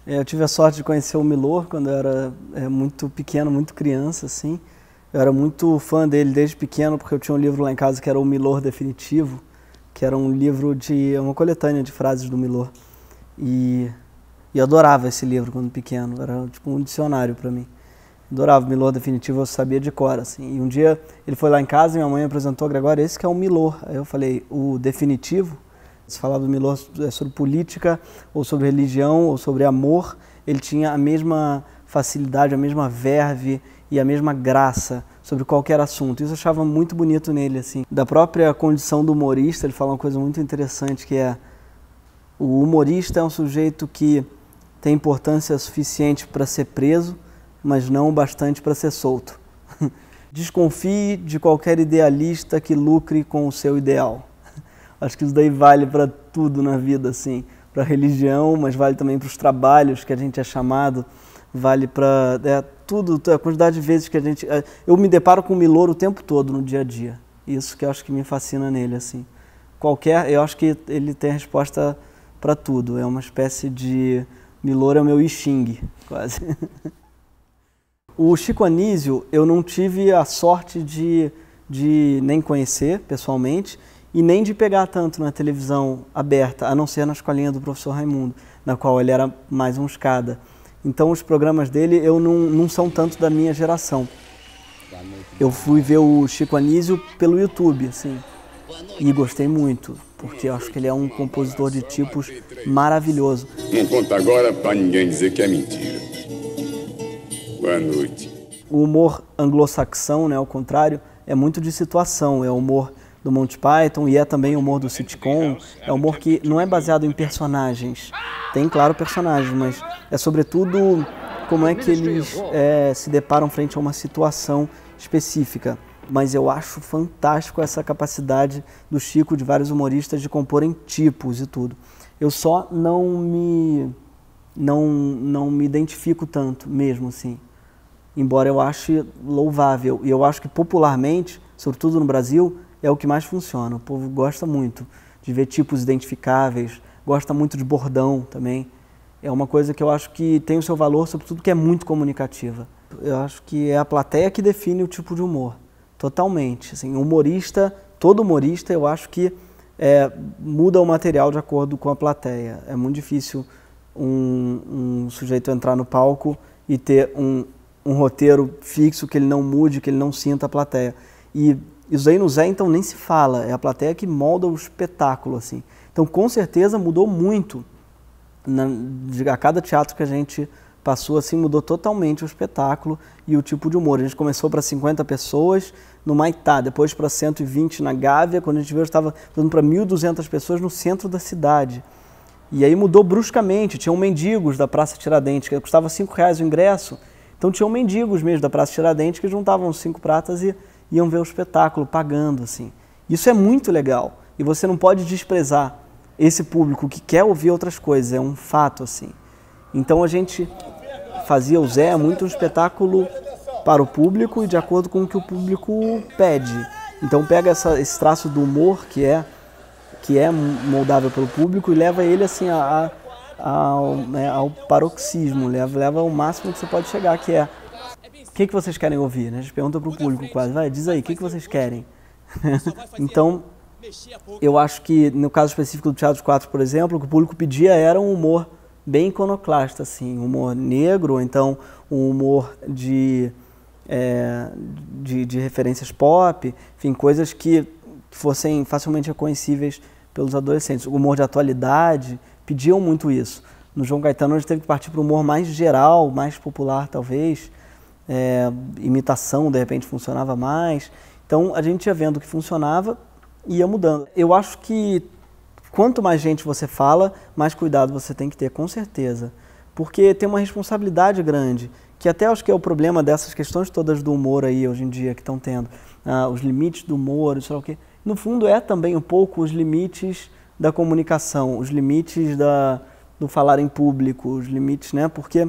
Eu tive a sorte de conhecer o Milor quando eu era muito pequeno, muito criança, assim. Eu era muito fã dele desde pequeno, porque eu tinha um livro lá em casa que era o Milor Definitivo, que era um livro uma coletânea de frases do Milor. E eu adorava esse livro quando pequeno, era tipo um dicionário para mim. Adorava o Milor Definitivo, eu sabia de cor, assim. E um dia ele foi lá em casa e minha mãe apresentou: Gregório, esse que é o Milor. Aí eu falei: o Definitivo? Se falar do Milor sobre política, ou sobre religião, ou sobre amor, ele tinha a mesma facilidade, a mesma verve e a mesma graça sobre qualquer assunto. Isso eu achava muito bonito nele, assim. Da própria condição do humorista, ele fala uma coisa muito interessante, que é: o humorista é um sujeito que tem importância suficiente para ser preso, mas não o bastante para ser solto. Desconfie de qualquer idealista que lucre com o seu ideal. Acho que isso daí vale para tudo na vida, assim, para a religião, mas vale também para os trabalhos que a gente é chamado, vale para tudo, a quantidade de vezes que a gente... Eu me deparo com o Milor o tempo todo no dia a dia, isso que eu acho que me fascina nele, assim. Eu acho que ele tem a resposta para tudo, é uma espécie de... Milor é o meu I Ching, quase. O Chico Anísio eu não tive a sorte de nem conhecer pessoalmente, e nem de pegar tanto na televisão aberta, a não ser na escolinha do professor Raimundo, na qual ele era mais um escada. Então os programas dele não são tanto da minha geração. Eu fui ver o Chico Anísio pelo YouTube, assim, e gostei muito, porque eu acho que ele é um compositor de tipos maravilhoso. Não conta agora para ninguém dizer que é mentira. Boa noite. O humor anglo-saxão, né, ao contrário, é muito de situação, é o humor do Monty Python e é também o humor do sitcom, é um humor que não é baseado em personagens. Tem, claro, personagens, mas é sobretudo como é que eles se deparam frente a uma situação específica. Mas eu acho fantástico essa capacidade do Chico, de vários humoristas, de comporem tipos e tudo. Eu só não me identifico tanto, mesmo assim. Embora eu ache louvável. E eu acho que popularmente, sobretudo no Brasil, é o que mais funciona. O povo gosta muito de ver tipos identificáveis, gosta muito de bordão também. É uma coisa que eu acho que tem o seu valor, sobretudo que é muito comunicativa. Eu acho que é a plateia que define o tipo de humor, totalmente. Assim, todo humorista, eu acho que muda o material de acordo com a plateia. É muito difícil um sujeito entrar no palco e ter um roteiro fixo, que ele não mude, que ele não sinta a plateia. E isso aí no Zé, então, nem se fala. É a plateia que molda o espetáculo, assim. Então, com certeza, mudou muito. A cada teatro que a gente passou, assim, mudou totalmente o espetáculo e o tipo de humor. A gente começou para 50 pessoas no Maitá, depois para 120 na Gávea. Quando a gente veio, estava dando para 1.200 pessoas no centro da cidade. E aí mudou bruscamente. Tinham mendigos da Praça Tiradentes, que custava R$5 o ingresso. Então, tinham mendigos mesmo da Praça Tiradentes que juntavam 5 pratas e iam ver o espetáculo, pagando, assim. Isso é muito legal. E você não pode desprezar esse público que quer ouvir outras coisas, é um fato, assim. Então a gente fazia o Zé muito um espetáculo para o público e de acordo com o que o público pede. Então pega esse traço do humor que é moldável pelo público e leva ele, assim, ao paroxismo, leva ao máximo que você pode chegar, que é: o que vocês querem ouvir? A gente pergunta para o público quase: vai, diz aí, o que vocês querem? Então, eu acho que no caso específico do Teatro 4, por exemplo, o que o público pedia era um humor bem iconoclasta, assim, um humor negro, ou então um humor de referências pop, enfim, coisas que fossem facilmente reconhecíveis pelos adolescentes. O humor de atualidade, pediam muito isso. No João Caetano a gente teve que partir para o humor mais geral, mais popular talvez, imitação de repente funcionava mais. Então a gente ia vendo o que funcionava e ia mudando. Eu acho que quanto mais gente você fala, mais cuidado você tem que ter, com certeza. Porque tem uma responsabilidade grande, que até acho que é o problema dessas questões todas do humor aí hoje em dia que estão tendo. Os limites do humor, sei lá o quê. No fundo é também um pouco os limites da comunicação, os limites do falar em público, os limites, né? Porque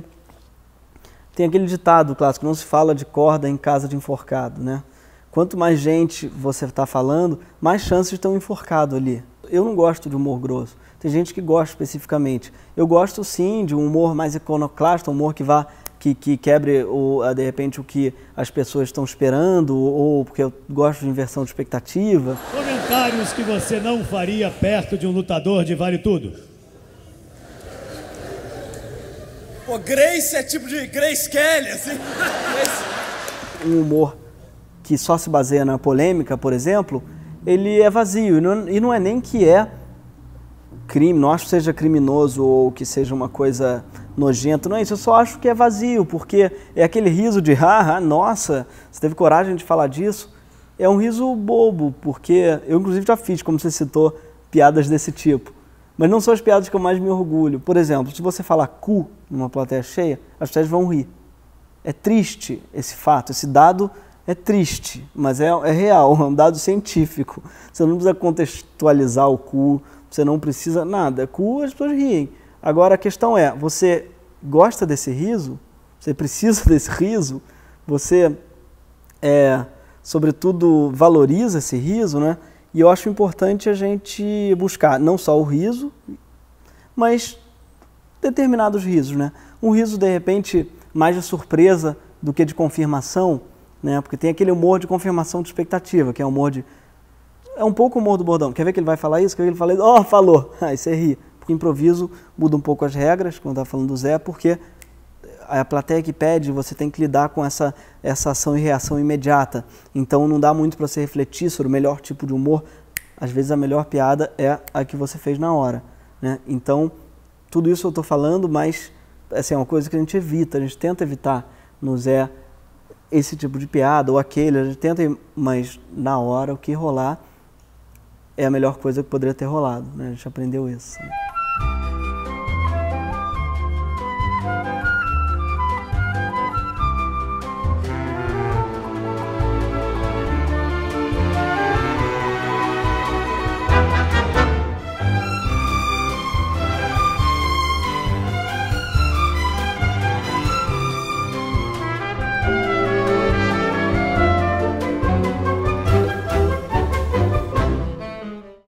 tem aquele ditado clássico: não se fala de corda em casa de enforcado, né? Quanto mais gente você está falando, mais chances de ter um enforcado ali. Eu não gosto de humor grosso. tem gente que gosta especificamente. Eu gosto sim de um humor mais iconoclasta, um humor que quebre, de repente, o que as pessoas estão esperando, ou porque eu gosto de inversão de expectativa. Comentários que você não faria perto de um lutador de Vale Tudo. Pô, Grace é tipo de Grace Kelly, assim. Um humor que só se baseia na polêmica, por exemplo, ele é vazio. E não é nem que é crime, não acho que seja criminoso ou que seja uma coisa nojenta, não é isso. Eu só acho que é vazio, porque é aquele riso de nossa, você teve coragem de falar disso. É um riso bobo, porque eu inclusive já fiz, como você citou, piadas desse tipo. Mas não são as piadas que eu mais me orgulho. Por exemplo, se você falar cu numa plateia cheia, as pessoas vão rir. É triste esse fato, esse dado é triste, mas é real, é um dado científico. Você não precisa contextualizar o cu, você não precisa nada. Cu, as pessoas riem. Agora a questão é, você gosta desse riso? Você precisa desse riso? Você, sobretudo, valoriza esse riso, né? E eu acho importante a gente buscar não só o riso, mas determinados risos, né? Um riso, de repente, mais de surpresa do que de confirmação, né? Porque tem aquele humor de confirmação de expectativa, que é humor de... É um pouco o humor do bordão. Quer ver que ele vai falar isso? Quer ver que ele fala isso? Falou! Aí você ri. Porque improviso muda um pouco as regras, como eu estava falando do Zé, porque a plateia que pede, você tem que lidar com essa ação e reação imediata. Então não dá muito para você refletir sobre o melhor tipo de humor. Às vezes a melhor piada é a que você fez na hora, né? Então, tudo isso eu estou falando, mas assim, é uma coisa que a gente evita, a gente tenta evitar no Zé esse tipo de piada ou aquele, a gente tenta, mas na hora o que rolar é a melhor coisa que poderia ter rolado, né? A gente aprendeu isso, né?